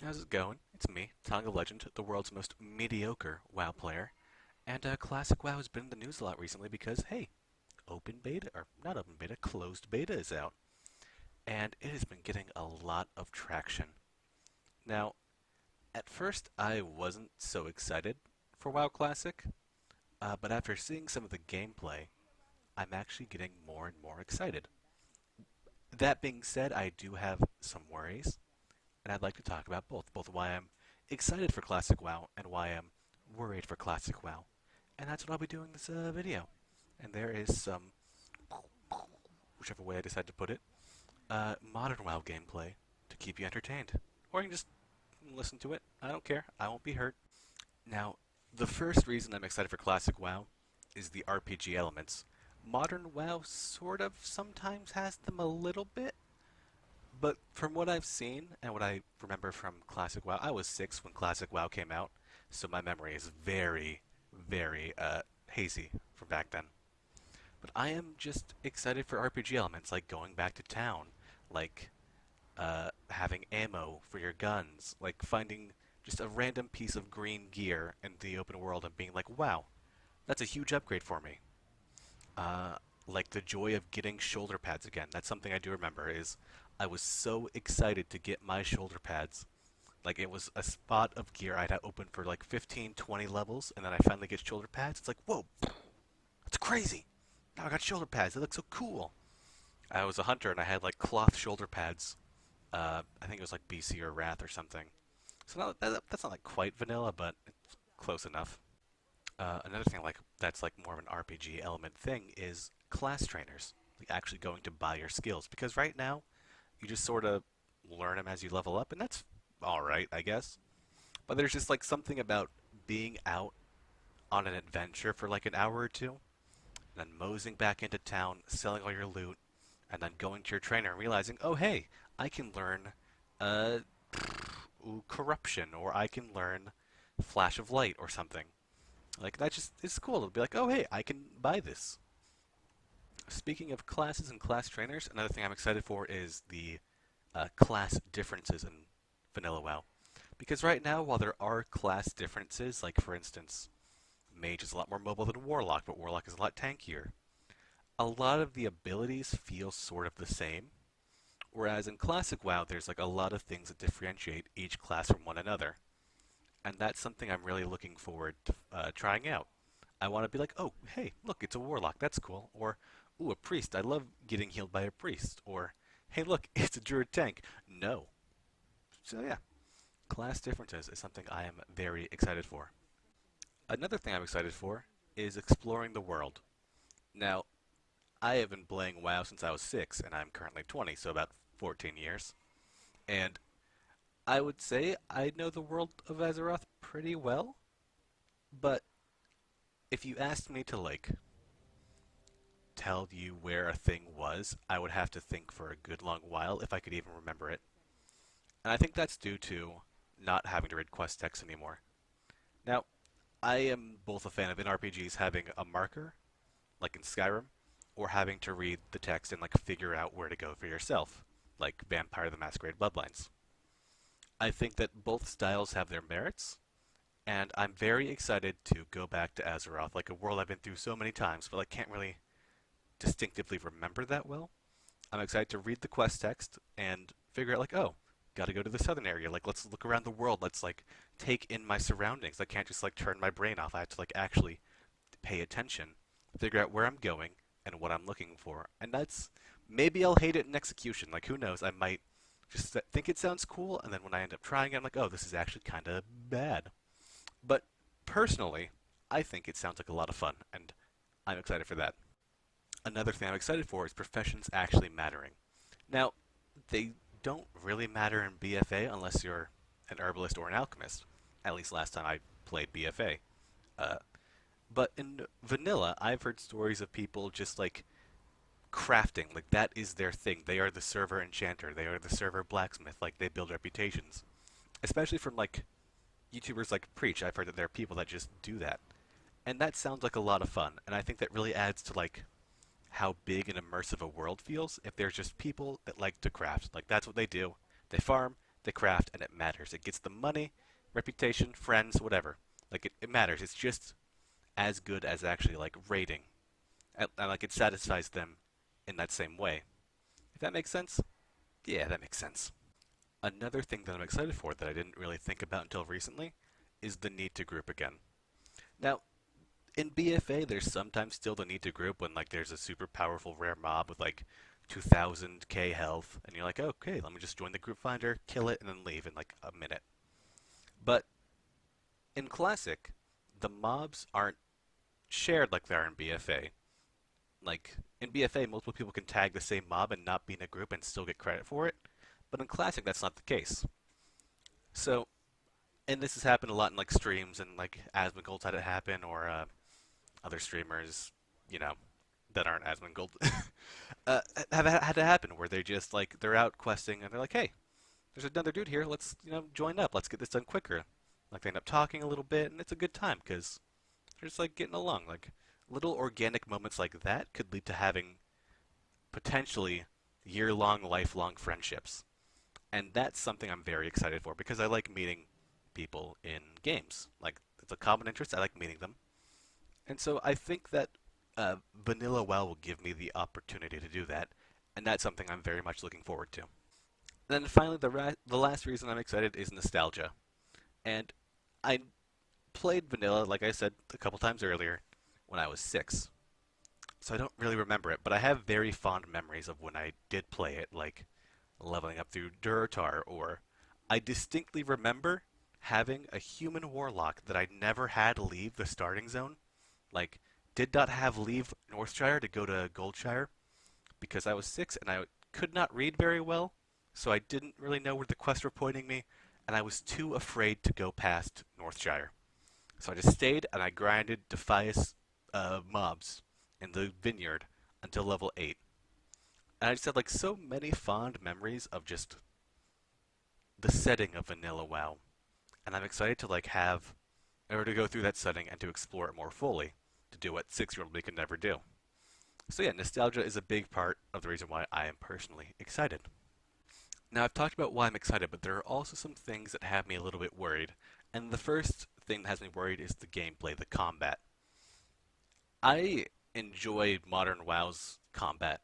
How's it going? It's me, Tonga Legend, the world's most mediocre WoW player. And Classic WoW has been in the news a lot recently because, hey, open beta, or not open beta, closed beta is out. And it has been getting a lot of traction. Now, at first I wasn't so excited for WoW Classic, but after seeing some of the gameplay, I'm actually getting more and more excited. That being said, I do have some worries, and I'd like to talk about both why I'm excited for Classic WoW and why I'm worried for Classic WoW. And that's what I'll be doing in this video. And there is some, whichever way I decide to put it, modern WoW gameplay to keep you entertained. Or you can just listen to it. I don't care. I won't be hurt. Now, the first reason I'm excited for Classic WoW is the RPG elements. Modern WoW sort of sometimes has them a little bit, but from what I've seen and what I remember from Classic WoW, I was 6 when Classic WoW came out, so my memory is very hazy from back then. But I am just excited for RPG elements like going back to town, like having ammo for your guns, like finding just a random piece of green gear in the open world and being like, wow, that's a huge upgrade for me. Uh, like the joy of getting shoulder pads again. That's something I do remember is I was so excited to get my shoulder pads. Like it was a spot of gear I'd had open for like 15, 20 levels, and then I finally get shoulder pads. It's like, whoa, that's crazy. Now I got shoulder pads. They look so cool. I was a hunter and I had like cloth shoulder pads. I think it was like BC or Wrath or something. So that's not like quite vanilla, but it's close enough. Another thing like that's like more of an RPG element thing is class trainers, like actually going to buy your skills. Because right now you just sort of learn them as you level up, and that's all right, I guess. But there's just like something about being out on an adventure for like an hour or two, and then moseying back into town, selling all your loot, and then going to your trainer and realizing, oh hey, I can learn uh, corruption, or I can learn flash of light or something. Like that just is cool. To be like, oh hey, I can buy this. Speaking of classes and class trainers, another thing I'm excited for is the class differences in Vanilla WoW. Because right now, while there are class differences, like for instance, Mage is a lot more mobile than Warlock, but Warlock is a lot tankier, a lot of the abilities feel sort of the same. Whereas in Classic WoW, there's like a lot of things that differentiate each class from one another. And that's something I'm really looking forward to trying out. I want to be like, oh, hey, look, it's a Warlock, that's cool. Or, ooh, a Priest, I love getting healed by a Priest. Or, hey, look, it's a Druid tank. No. So yeah, class differences is something I am very excited for. Another thing I'm excited for is exploring the world. Now, I have been playing WoW since I was 6, and I'm currently 20, so about 14 years. And I would say I know the world of Azeroth pretty well, but if you asked me to, like, tell you where a thing was, I would have to think for a good long while if I could even remember it. And I think that's due to not having to read quest text anymore. Now, I am both a fan of in RPGs having a marker, like in Skyrim, or having to read the text and like figure out where to go for yourself, like Vampire the Masquerade Bloodlines. I think that both styles have their merits, and I'm very excited to go back to Azeroth, like a world I've been through so many times, but I can't really distinctively remember that well. I'm excited to read the quest text and figure out like, oh, gotta go to the southern area. Like, let's look around the world. Let's like take in my surroundings. I can't just like turn my brain off. I have to like actually pay attention, figure out where I'm going and what I'm looking for. And that's maybe I'll hate it in execution. Like, who knows? I might just think it sounds cool, and then when I end up trying it, I'm like, oh, this is actually kind of bad. But personally, I think it sounds like a lot of fun, and I'm excited for that. Another thing I'm excited for is professions actually mattering. Now, they don't really matter in BFA unless you're an herbalist or an alchemist. At least last time I played BFA. Uh, but in vanilla, I've heard stories of people just like crafting. Like that is their thing. They are the server enchanter. They are the server blacksmith. Like they build reputations. Especially from like YouTubers like Preach. I've heard that there are people that just do that. And that sounds like a lot of fun. And I think that really adds to like how big and immersive a world feels if there's just people that like to craft. Like that's what they do. They farm, the craft, and it matters. It gets them money, reputation, friends, whatever. Like it matters. It's just as good as actually like rating, and like it satisfies them in that same way. If that makes sense? Yeah, that makes sense. Another thing that I'm excited for that I didn't really think about until recently is the need to group again. Now, in BFA, there's sometimes still the need to group when like there's a super powerful rare mob with like 2000k health, and you're like, okay, let me just join the group finder, kill it, and then leave in like a minute. But in Classic, the mobs aren't shared like they are in BFA. Like in BFA, multiple people can tag the same mob and not be in a group and still get credit for it. But in Classic, that's not the case. So, and this has happened a lot in like streams, and like Asmongold's had it happen, or other streamers, you know, that aren't Asmongold, have had it happen where they just like they're out questing and they're like, hey, there's another dude here. Let's join up. Let's get this done quicker. Like they end up talking a little bit, and it's a good time because they're just like getting along. Like little organic moments like that could lead to having potentially year-long, lifelong friendships. And that's something I'm very excited for because I like meeting people in games. Like it's a common interest. I like meeting them, and so I think that Vanilla WoW will give me the opportunity to do that, and that's something I'm very much looking forward to. Then finally, the last reason I'm excited is nostalgia, and I played Vanilla, like I said a couple times earlier, when I was 6. So I don't really remember it, but I have very fond memories of when I did play it, like leveling up through Duratar, or I distinctly remember having a human warlock that I never had leave the starting zone. Like, did not have leave Northshire to go to Goldshire because I was 6 and I could not read very well, so I didn't really know where the quests were pointing me, and I was too afraid to go past Northshire. So I just stayed and I grinded Defias mobs in the vineyard until level 8. And I just had like so many fond memories of just the setting of Vanilla WoW. And I'm excited to like have, or to go through that setting and to explore it more fully, to do what 6-year-old me could never do. So yeah, nostalgia is a big part of the reason why I am personally excited. Now I've talked about why I'm excited, but there are also some things that have me a little bit worried. And the first thing that has me worried is the gameplay, the combat. I enjoy modern WoW's combat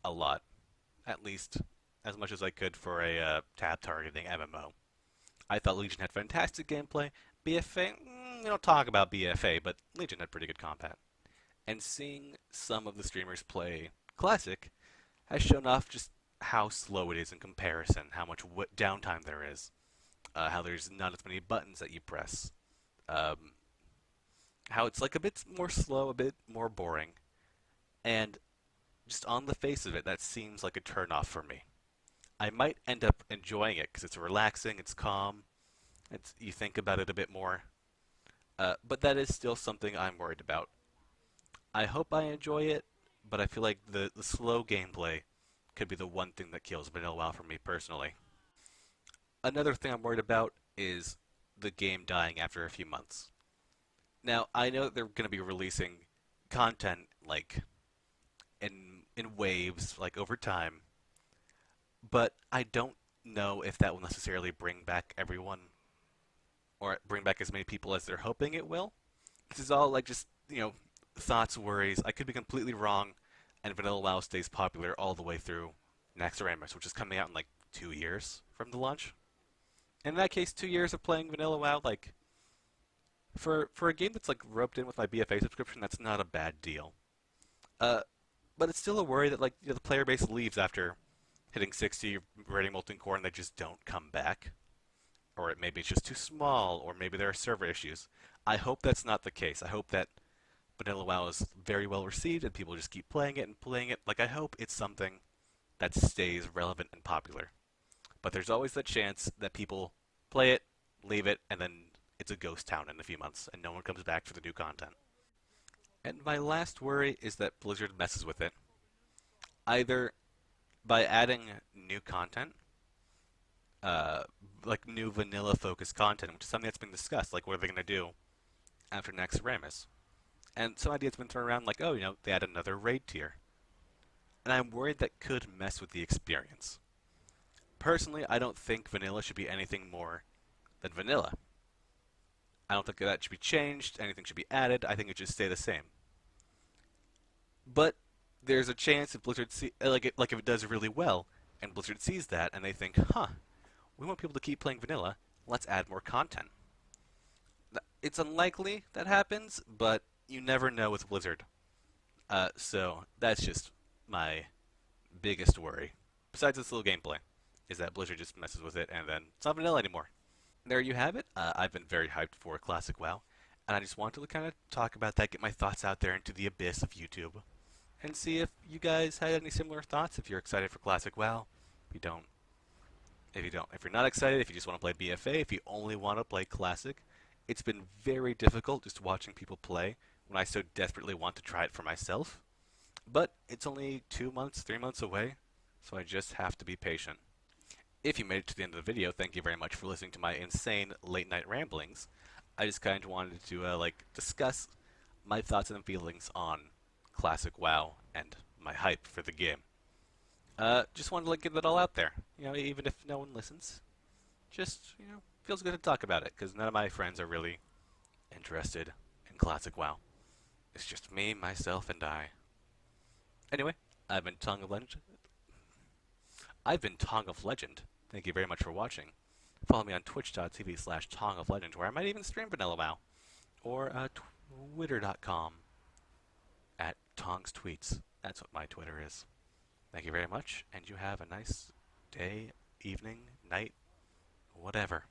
a lot, at least as much as I could for a tab targeting MMO. I thought Legion had fantastic gameplay. BFA, we don't talk about BFA, but Legion had pretty good combat. And seeing some of the streamers play Classic has shown off just how slow it is in comparison, how much downtime there is, how there's not as many buttons that you press, um, how it's like a bit more slow, a bit more boring, and just on the face of it, that seems like a turnoff for me. I might end up enjoying it because it's relaxing, it's calm, you think about it a bit more, but that is still something I'm worried about. I hope I enjoy it, but I feel like the slow gameplay could be the one thing that kills Vanilla WoW for me personally. Another thing I'm worried about is the game dying after a few months. Now, I know that they're going to be releasing content like in waves, like over time, but I don't know if that will necessarily bring back everyone or bring back as many people as they're hoping it will. This is all like just, thoughts, worries. I could be completely wrong, and Vanilla WoW stays popular all the way through Naxxramas, which is coming out in like 2 years from the launch. In that case, 2 years of playing Vanilla WoW, like for a game that's like roped in with my BFA subscription, that's not a bad deal. Uh, but it's still a worry that like the player base leaves after hitting 60, raiding Molten Core, and they just don't come back, or maybe it's just too small, or maybe there are server issues. I hope that's not the case. I hope that Vanilla WoW is very well received and people just keep playing it and playing it. Like I hope it's something that stays relevant and popular. But there's always that chance that people play it, leave it, and then it's a ghost town in a few months and no one comes back for the new content. And my last worry is that Blizzard messes with it. Either by adding new content, like new vanilla focused content, which is something that's been discussed, like what are they going to do after Naxxramas? And some ideas have been thrown around like, oh, they add another raid tier. And I'm worried that could mess with the experience. Personally, I don't think vanilla should be anything more than vanilla. I don't think that should be changed. Anything should be added. I think it should stay the same. But there's a chance if Blizzard like if it does really well, and Blizzard sees that and they think, huh, we want people to keep playing vanilla. Let's add more content. It's unlikely that happens, but you never know with Blizzard. So that's just my biggest worry. Besides this little gameplay, is that Blizzard just messes with it and then it's not vanilla anymore. There you have it. I've been very hyped for Classic WoW, and I just wanted to kind of talk about that, get my thoughts out there into the abyss of YouTube, and see if you guys had any similar thoughts. If you're excited for Classic WoW, if you don't, if you're not excited, if you just want to play BFA, if you only want to play Classic, it's been very difficult just watching people play when I so desperately want to try it for myself. But it's only 2 months, 3 months away, so I just have to be patient. If you made it to the end of the video, thank you very much for listening to my insane late night ramblings. I just kind of wanted to discuss my thoughts and feelings on Classic WoW and my hype for the game. Just wanted to get that all out there. Even if no one listens, just feels good to talk about it because none of my friends are really interested in Classic WoW. It's just me, myself, and I. Anyway, I've been Tongue of Legend. Thank you very much for watching. Follow me on twitch.tv/Tongue of Legend, where I might even stream Vanilla WoW, or twitter.com at Tong's Tweets. That's what my Twitter is. Thank you very much, and you have a nice day, evening, night, whatever.